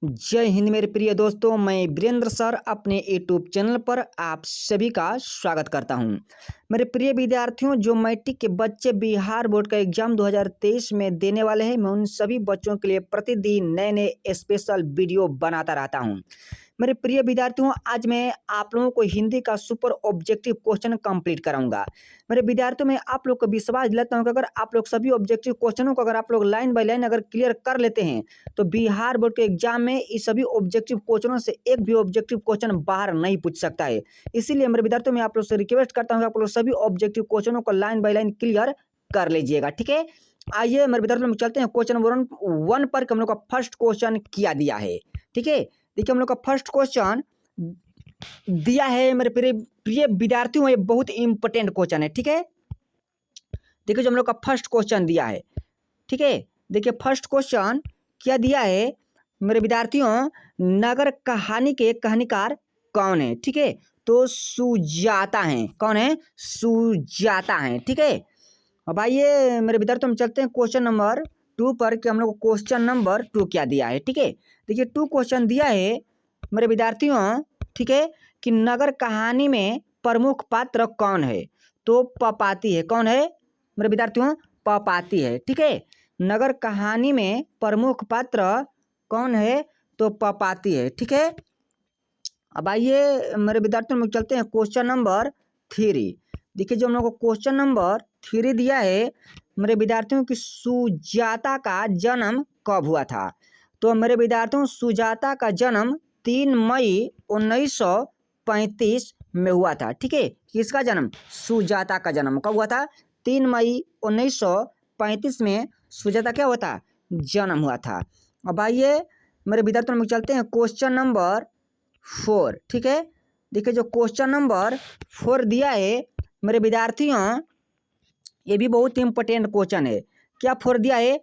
जय हिंद मेरे प्रिय दोस्तों, मैं वीरेंद्र सर अपने यूट्यूब चैनल पर आप सभी का स्वागत करता हूं। मेरे प्रिय विद्यार्थियों, जो मैट्रिक के बच्चे बिहार बोर्ड का एग्जाम 2023 में देने वाले हैं, मैं उन सभी बच्चों के लिए प्रतिदिन नए नए स्पेशल वीडियो बनाता रहता हूं। मेरे प्रिय विद्यार्थियों, आज मैं आप लोगों को हिंदी का सुपर ऑब्जेक्टिव क्वेश्चन कंप्लीट कराऊंगा। मेरे विद्यार्थियों, में आप लोग को विश्वास दिलाता हूं कि अगर आप लोग सभी ऑब्जेक्टिव क्वेश्चनों को अगर आप लोग लाइन बाय लाइन अगर क्लियर कर लेते हैं तो बिहार बोर्ड के एग्जाम में इस सभी ऑब्जेक्टिव क्वेश्चनों से एक भी ऑब्जेक्टिव क्वेश्चन बाहर नहीं पूछ सकता है। इसीलिए मेरे विद्यार्थियों, मैं आप लोग से रिक्वेस्ट करता हूँ कि आप लोग सभी ऑब्जेक्टिव क्वेश्चनों को लाइन बाय लाइन क्लियर कर लीजिएगा, ठीक है। आइए मेरे विद्यार्थियों, हम चलते हैं क्वेश्चन नंबर 1 पर। हम लोग का फर्स्ट क्वेश्चन किया दिया है, ठीक है। देखिए, हम लोग का फर्स्ट क्वेश्चन दिया है मेरे प्रिय प्रिय विद्यार्थियों, ये बहुत इंपॉर्टेंट क्वेश्चन है, ठीक है। देखिए, जो हम लोग का फर्स्ट क्वेश्चन दिया है, ठीक है। देखिए, फर्स्ट क्वेश्चन क्या दिया है मेरे विद्यार्थियों, नगर कहानी के कहानीकार कौन है, ठीक है। तो सुजाता है। कौन है? सुजाता है, ठीक है। अब आइए मेरे विद्यार्थियों, हम चलते हैं क्वेश्चन नंबर 2 पर कि हम लोग को क्वेश्चन नंबर 2 क्या दिया है, ठीक है। देखिए, 2 क्वेश्चन दिया है मेरे विद्यार्थियों, ठीक है, कि नगर कहानी में प्रमुख पात्र कौन है। तो पपाती है। कौन है मेरे विद्यार्थियों? पपाती है, ठीक है। नगर कहानी में प्रमुख पात्र कौन है? तो पपाती है, ठीक है। अब आइए मेरे विद्यार्थियों, हम चलते हैं क्वेश्चन नंबर 3। देखिए, जो हम लोग को क्वेश्चन नंबर 3 दिया है मेरे विद्यार्थियों की, सुजाता का जन्म कब हुआ था। तो मेरे विद्यार्थियों, सुजाता का जन्म 3 मई 1935 में हुआ था, ठीक है। किसका जन्म? सुजाता का जन्म कब हुआ था? 3 मई 1935 में सुजाता क्या हुआ था? जन्म हुआ था। अब आइए मेरे विद्यार्थियों, हम चलते हैं क्वेश्चन नंबर 4, ठीक है। देखिए, जो क्वेश्चन नंबर 4 दिया है मेरे विद्यार्थियों, ये भी बहुत इंपॉर्टेंट क्वेश्चन है। क्या 4 दिया है?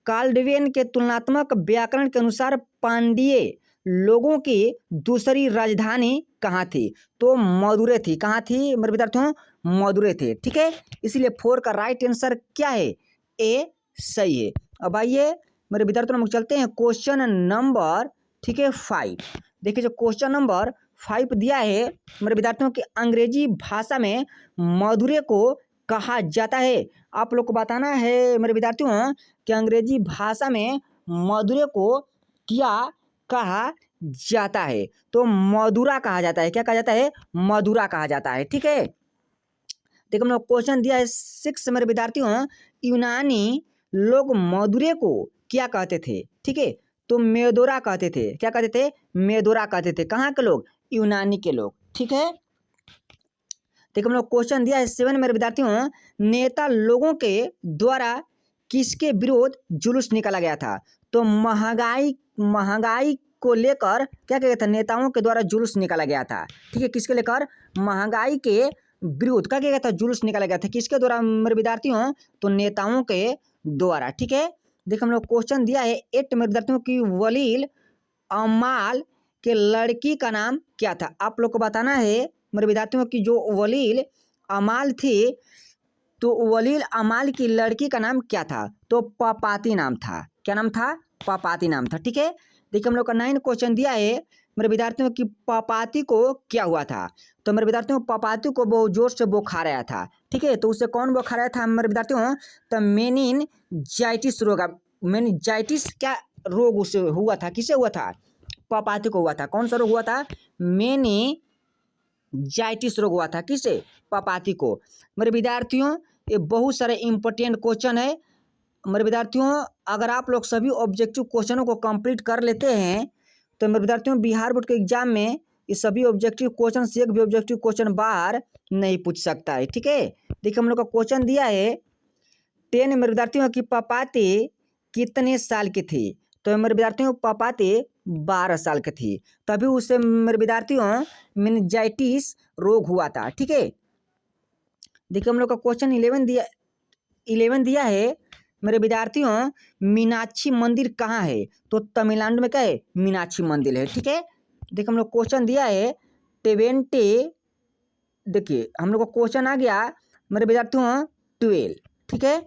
कार्लडवेन के तुलनात्मक व्याकरण के अनुसार पांड्य लोगों की दूसरी राजधानी कहाँ थी। तो मदुरै थी। कहाँ थी मेरे विद्यार्थियों? मदुरै थे, ठीक है। इसीलिए 4 का राइट आंसर क्या है? ए सही है। अब आइए मेरे विद्यार्थियों, हम चलते हैं क्वेश्चन नंबर, ठीक है, 5। देखिए, जो क्वेश्चन नंबर 5 दिया है मेरे विद्यार्थियों की, अंग्रेजी भाषा में मदुरै को कहा जाता है। आप लोग को बताना है मेरे विद्यार्थियों कि अंग्रेजी भाषा में मदुरै को क्या कहा जाता है। तो मदुरा कहा जाता है। क्या कहा जाता है? मदुरा कहा जाता है, ठीक है। देखो, हम लोग क्वेश्चन दिया है 6 मेरे विद्यार्थियों, यूनानी लोग मदुरै को क्या कहते थे, ठीक है। तो मेदोरा कहते थे। क्या कहते थे? मेदोरा कहते थे। कहाँ के लोग? यूनानी के लोग, ठीक है। देखो, हम लोग क्वेश्चन दिया है 7 मेरे विद्यार्थियों, नेता लोगों के द्वारा किसके विरोध जुलूस निकाला गया था। तो महंगाई को लेकर क्या किया था? नेताओं के द्वारा जुलूस निकाला गया था, ठीक है। किसके लेकर? महंगाई के विरोध क्या किया गया था? जुलूस निकाला गया था। किसके द्वारा मेरे विद्यार्थियों? तो नेताओं के द्वारा, ठीक है। देखो, हम लोग क्वेश्चन दिया है 8 मेरे विद्यार्थियों की, वलील अमाल के लड़की का नाम क्या था। आप लोग को बताना है मेरे विद्यार्थियों की, जो वलील अमाल थी, तो वलील अमाल की लड़की का नाम क्या था। तो पपाती नाम था। क्या नाम था? पपाती नाम था, ठीक है। देखिए, हम लोग का 9 क्वेश्चन दिया है मेरे विद्यार्थियों की, पपाती को क्या हुआ था। तो मेरे विद्यार्थियों, पपाती को बहुत जोर से बुखार आया था, ठीक है। तो उससे कौन बुखार आया था मेरे विद्यार्थियों? तो मेनिनजाइटिस रोग। मेनिनजाइटिस क्या रोग उसे हुआ था? किसे हुआ था? पपाती को हुआ था। कौन सा रोग हुआ था? मेनिनजाइटिस रोग हुआ था। किसे? पपाती को। मेरे विद्यार्थियों, ये बहुत सारे इंपॉर्टेंट क्वेश्चन है मेरे विद्यार्थियों। अगर आप लोग सभी ऑब्जेक्टिव क्वेश्चनों को कंप्लीट कर लेते हैं तो मेरे विद्यार्थियों, बिहार बोर्ड के एग्जाम में ये सभी ऑब्जेक्टिव क्वेश्चन से एक भी ऑब्जेक्टिव क्वेश्चन बाहर नहीं पूछ सकता है, ठीक है। देखिए, हम लोग का क्वेश्चन दिया है 10 मेरे विद्यार्थियों की, पपाती कितने साल की थी। तो मेरे विद्यार्थियों, पपाती 12 साल की थी, तभी उसे मेरे विद्यार्थियों मेनिंजाइटिस रोग हुआ था, ठीक है। देखिए, हम लोग का क्वेश्चन 11 दिया है मेरे विद्यार्थियों, मीनाक्षी मंदिर कहाँ है। तो तमिलनाडु में क्या है? मीनाक्षी मंदिर है, ठीक है। देखिए, हम लोग क्वेश्चन दिया है 20। देखिए, हम लोग को क्वेश्चन आ गया मेरे विद्यार्थियों 12, ठीक है।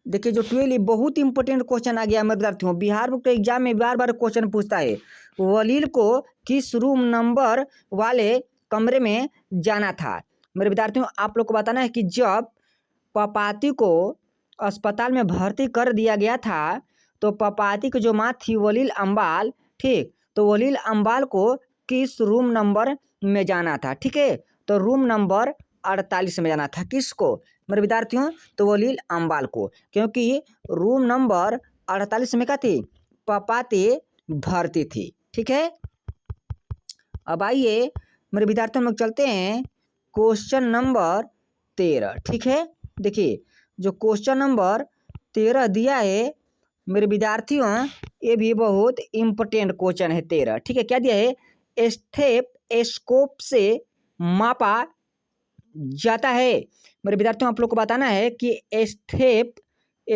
देखिए जो 12 बहुत इंपॉर्टेंट क्वेश्चन आ गया मेरे विद्यार्थियों, बिहार बोर्ड के एग्जाम में बार बार क्वेश्चन पूछता है। वलील को किस रूम नंबर वाले कमरे में जाना था? मेरे विद्यार्थियों आप लोग को बताना है कि जब पपाती को अस्पताल में भर्ती कर दिया गया था तो पपाती की जो माँ थी वलील अम्बाल, ठीक, तो वलील अम्बाल को किस रूम नंबर में जाना था? ठीक है, तो रूम नंबर 48 में जाना था। किसको मेरे विद्यार्थियों? तो वलील अम्बाल को, क्योंकि रूम नंबर 48 में क्या थी? पपाती भर्ती थी। ठीक है, अब आइए मेरे विद्यार्थियों हम लोग चलते हैं क्वेश्चन नंबर 13। ठीक है, देखिए जो क्वेश्चन नंबर 13 दिया है मेरे विद्यार्थियों, ये भी बहुत इंपॉर्टेंट क्वेश्चन है 13। ठीक है, क्या दिया है? स्टेथोस्कोप से मापा जाता है। मेरे विद्यार्थियों आप लोग को बताना है कि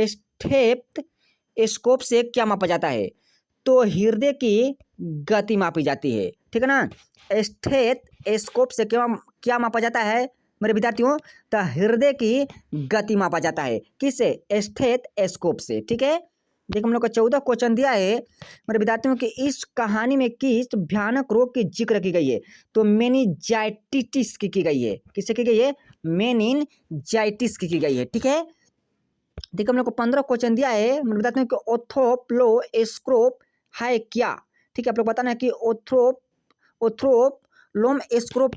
स्टेथोस्कोप से क्या मापा जाता है? तो हृदय की गति मापी जाती है। ठीक है ना, स्टेथोस्कोप से क्या मापा जाता है मेरे विद्यार्थियों? तो हृदय की गति मापा जाता है। किससे? स्टेथोस्कोप से। ठीक है, देखिए हम लोग का 14 क्वेश्चन दिया है मेरे विद्यार्थियों की, इस कहानी में किस भयानक रोग की जिक्र की गई है? तो मेनिंजाइटिस की गई है। किससे की गई है? मेनिंजाइटिस की गई है। ठीक है, देखिए हम लोग को 15 क्वेश्चन दिया है मेरे विद्यार्थियों कि ओर्थोप्लोस्कोप है क्या? ठीक है, आप लोग बताना है कि ओर्थोप्लोस्कोप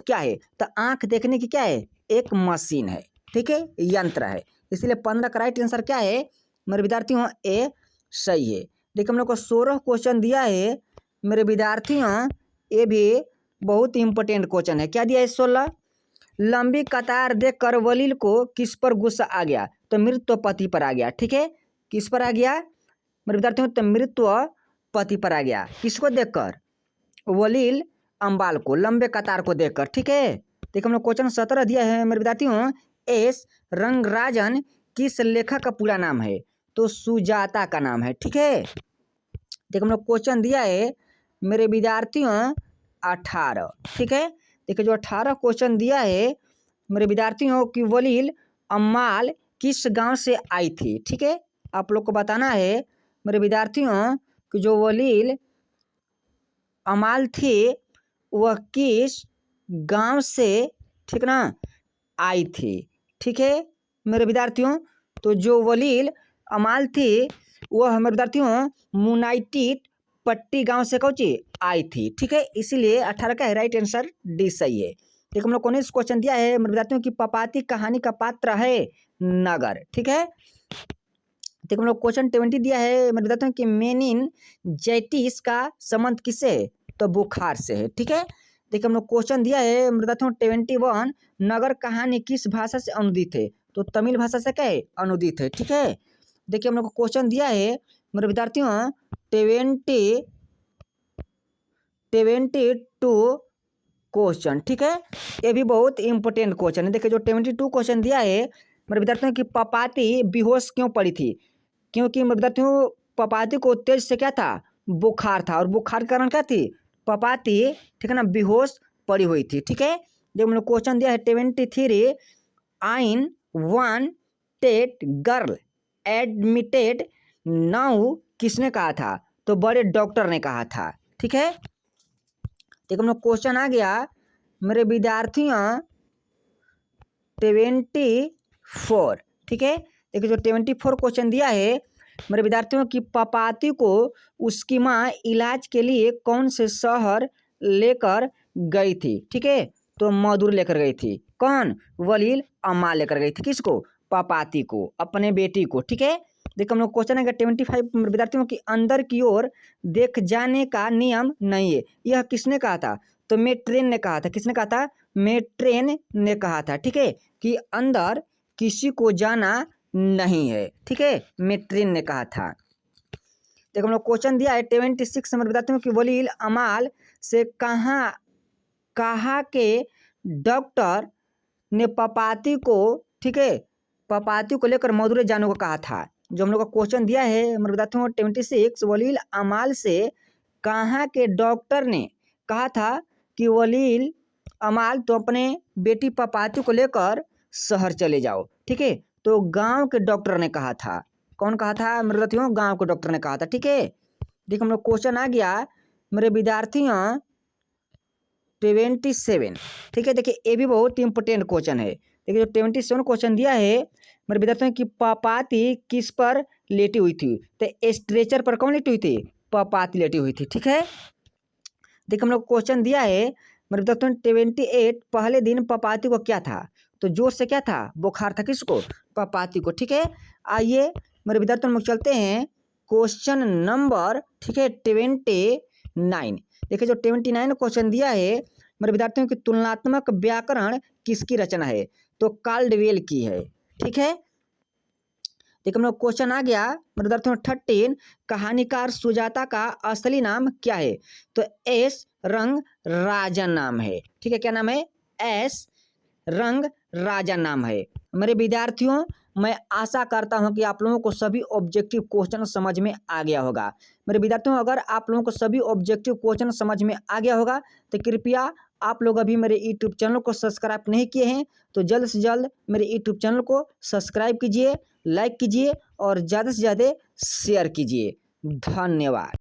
क्या है? तो आंख देखने की क्या है? एक मशीन है। ठीक है, यंत्र है। इसीलिए 15 का राइट आंसर क्या है मेरे विद्यार्थियों? ए सही है। देखिए हम लोग को 16 क्वेश्चन दिया है मेरे विद्यार्थियों, ये भी बहुत इंपॉर्टेंट क्वेश्चन है। क्या दिया है? 16, लंबी कतार देखकर वलील को किस पर गुस्सा आ गया? तो मृत्युपति पर आ गया। ठीक है, किस पर आ गया मेरे विद्यार्थियों? तो मृत्युपति पर आ गया। किसको देखकर? वलील अम्बाल को, लंबे कतार को देखकर। ठीक है, देखिए हम लोग क्वेश्चन 17 दिया है मेरे विद्यार्थियों, एस रंगराजन किस लेखक का पूरा नाम है? तो सुजाता का नाम है। ठीक है, देखिए हम लोग क्वेश्चन दिया है मेरे विद्यार्थियों 18। ठीक है, देखिए जो 18 क्वेश्चन दिया है मेरे विद्यार्थियों की, वलील अम्माल किस गांव से आई थी? ठीक है, आप लोग को बताना है मेरे विद्यार्थियों कि जो वलील अमाल थी वह किस गांव से, ठीक ना, आई थी। ठीक है मेरे विद्यार्थियों, तो जो वलील अमाल थी वह मेरे विद्यार्थियों मुनाइटिट पट्टी गांव से कौची आई थी। ठीक है, इसीलिए 18 का राइट आंसर डी सही है। देखो हम लोग को नेक्स्ट क्वेश्चन दिया है मेरे विद्यार्थियों की, पपाती कहानी का पात्र है नगर। ठीक है, देखो हम लोग क्वेश्चन 20 दिया है मेरे विद्यार्थियों की, मेनिंजाइटिस का संबंध किससे है? तो बुखार से है। ठीक है, देखिए हम लोग क्वेश्चन दिया है मेरे विद्यार्थियों 21, नगर कहानी किस भाषा से अनुदित है? तो तमिल भाषा से क्या है? अनुदित है। ठीक है, देखिए हम लोग को क्वेश्चन दिया है मेरे विद्यार्थियों 22 क्वेश्चन। ठीक है, ये भी बहुत इंपॉर्टेंट क्वेश्चन है। देखिए जो 22 क्वेश्चन दिया है मेरे विद्यार्थियों की, पपाती बेहोश क्यों पड़ी थी? क्योंकि मेरे विद्यार्थियों पपाती को तेज से क्या था? बुखार था, और बुखार के कारण क्या थी? पपाती, ठीक है ना, बेहोश पड़ी हुई थी। ठीक है, जब हम लोग क्वेश्चन दिया है 23, आइन वन टेट गर्ल एडमिटेड नाउ किसने कहा था? तो बड़े डॉक्टर ने कहा था। ठीक है, देखो हम लोग क्वेश्चन आ गया मेरे विद्यार्थियों 24। ठीक है, देखिए जो 24 क्वेश्चन दिया है मेरे विद्यार्थियों की, पपाती को उसकी माँ इलाज के लिए कौन से शहर लेकर गई थी? ठीक है, तो मधुर लेकर गई थी। कौन? वलील अम्मा लेकर गई थी। किसको? पपाती को, अपने बेटी को। ठीक है, देखो हम लोग क्वेश्चन है 25 विद्यार्थियों की, अंदर की ओर देख जाने का नियम नहीं है, यह किसने कहा था? तो मेट्रेन ने कहा था। किसने कहा था? मेट्रेन ने कहा था। ठीक है, कि अंदर किसी को जाना नहीं है। ठीक है, मेट्रेन ने कहा था। देखो हम लोग क्वेश्चन दिया है 26 नंबर विद्यार्थियों की, वलील अमाल से कहा के डॉक्टर ने पपाती को, ठीक है, पपाती को लेकर मदुरै जाने को कहा था। जो हम लोग का क्वेश्चन दिया है हमारे विद्यार्थियों 26, वलील अमाल से कहाँ के डॉक्टर ने कहा था कि वलील अमाल तो अपने बेटी पपाती को लेकर शहर चले जाओ। ठीक है, तो गांव के डॉक्टर ने कहा था। कौन कहा था मेरे विद्यार्थियों? गांव के डॉक्टर ने कहा था। ठीक है, देखिए हम लोग क्वेश्चन आ गया मेरे विद्यार्थियों 27। ठीक है, देखिए ये भी बहुत इंपॉर्टेंट क्वेश्चन है। देखिए जो 27 क्वेश्चन दिया है मेरे विद्यार्थियों की पापाती किस पर लेटी हुई थी? तो स्ट्रेचर पर कौन लेटी हुई थी? पापाती लेटी हुई थी। ठीक है, देखिए हम लोग क्वेश्चन दिया है मेरे विद्यार्थियों 28 पहले दिन पापाती को क्या था? तो जोर से क्या था? बुखार था। किसको? पापाती को। ठीक है, आइए मेरे विद्यार्थियों हम लोग चलते हैं क्वेश्चन नंबर, ठीक है, 29। देखिए जो 29 क्वेश्चन दिया है मेरे विद्यार्थियों की तुलनात्मक व्याकरण किसकी रचना है? तो काल्डवेल की है। ठीक है, देखिए हम लोग क्वेश्चन आ गया मेरे विद्यार्थियों 13 कहानीकार सुजाता का असली नाम क्या है? तो एस रंग राजन नाम है। ठीक है, क्या नाम है? एस रंग राजा नाम है। मेरे विद्यार्थियों मैं आशा करता हूं कि आप लोगों को सभी ऑब्जेक्टिव क्वेश्चन समझ में आ गया होगा। मेरे विद्यार्थियों अगर आप लोगों को सभी ऑब्जेक्टिव क्वेश्चन समझ में आ गया होगा तो कृपया आप लोग अभी मेरे यूट्यूब चैनल को सब्सक्राइब नहीं किए हैं तो जल्द से जल्द मेरे यूट्यूब चैनल को सब्सक्राइब कीजिए, लाइक कीजिए और ज़्यादा से ज़्यादा शेयर कीजिए। धन्यवाद।